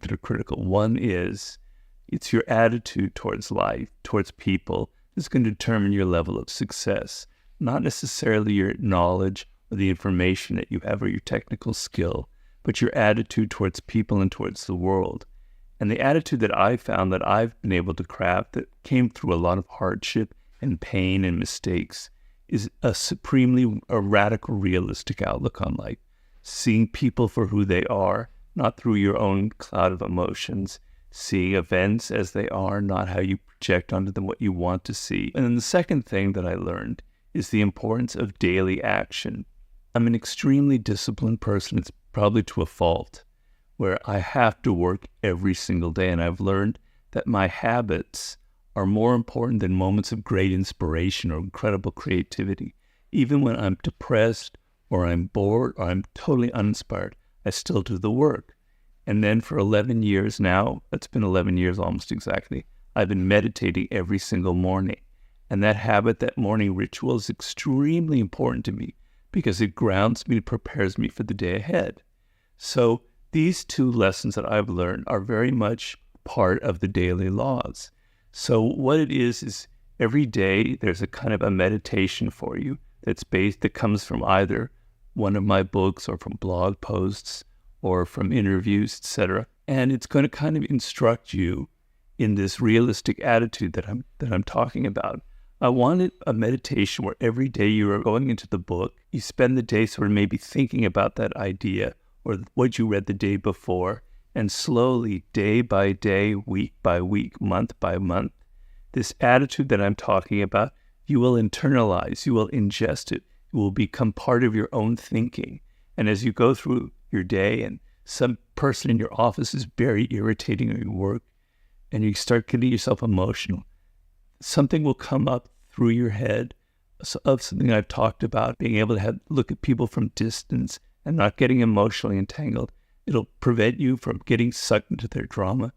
that are critical. One is it's your attitude towards life, towards people, that's going to determine your level of success, not necessarily your knowledge or the information that you have or your technical skill, but your attitude towards people and towards the world. And the attitude that I found that I've been able to craft that came through a lot of hardship and pain and mistakes is a radical realistic outlook on life, seeing people for who they are, not through your own cloud of emotions, seeing events as they are, not how you project onto them what you want to see. And then the second thing that I learned is the importance of daily action. I'm an extremely disciplined person. It's probably to a fault, where I have to work every single day. And I've learned that my habits are more important than moments of great inspiration or incredible creativity. Even when I'm depressed or I'm bored or I'm totally uninspired, I still do the work. And then for 11 years now, it's been 11 years almost exactly, I've been meditating every single morning. And that habit, that morning ritual is extremely important to me because it grounds me, it prepares me for the day ahead. So these two lessons that I've learned are very much part of the daily laws. So what it is every day there's a kind of a meditation for you that comes from either one of my books or from blog posts or from interviews, etc. And it's going to kind of instruct you in this realistic attitude that I'm talking about. I wanted a meditation where every day you are going into the book, you spend the day sort of maybe thinking about that idea or what you read the day before, and slowly, day by day, week by week, month by month, this attitude that I'm talking about, you will internalize, you will ingest it, it will become part of your own thinking. And as you go through your day and some person in your office is very irritating at your work, and you start getting yourself emotional, something will come up through your head of something I've talked about, being able to look at people from distance and not getting emotionally entangled. It'll prevent you from getting sucked into their drama,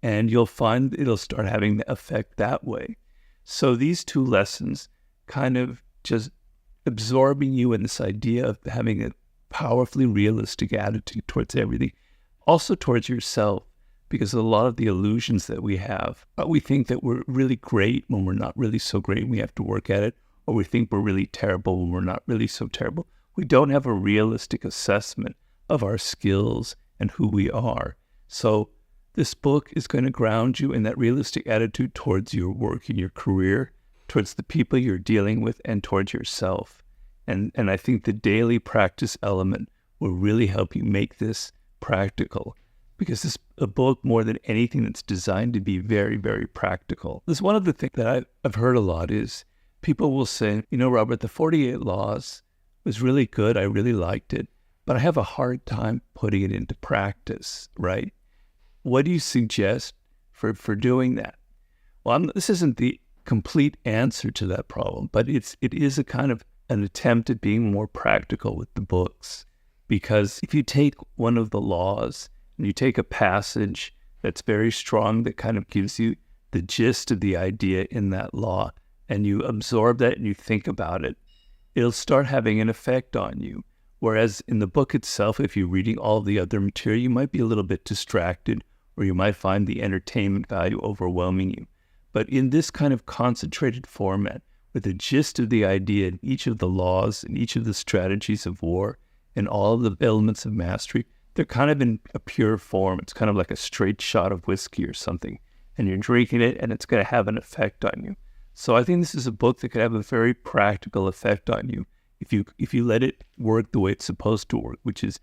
and you'll find it'll start having the effect that way. So these two lessons kind of just absorbing you in this idea of having a powerfully realistic attitude towards everything, also towards yourself, because a lot of the illusions that we have, we think that we're really great when we're not really so great and we have to work at it, or we think we're really terrible when we're not really so terrible. We don't have a realistic assessment of our skills and who we are. So this book is going to ground you in that realistic attitude towards your work and your career, towards the people you're dealing with, and towards yourself. And I think the daily practice element will really help you make this practical, because this is a book more than anything that's designed to be very, very practical. There's one of the things that I've heard a lot is people will say, Robert, the 48 Laws was really good. I really liked it, but I have a hard time putting it into practice, right? What do you suggest for doing that? Well, this isn't the complete answer to that problem, but it is a kind of an attempt at being more practical with the books. Because if you take one of the laws and you take a passage that's very strong, that kind of gives you the gist of the idea in that law, and you absorb that and you think about it, it'll start having an effect on you. Whereas in the book itself, if you're reading all the other material, you might be a little bit distracted, or you might find the entertainment value overwhelming you. But in this kind of concentrated format, with the gist of the idea in each of the laws and each of the strategies of war and all of the elements of mastery, they're kind of in a pure form. It's kind of like a straight shot of whiskey or something, and you're drinking it and it's going to have an effect on you. So I think this is a book that could have a very practical effect on you if you let it work the way it's supposed to work, which is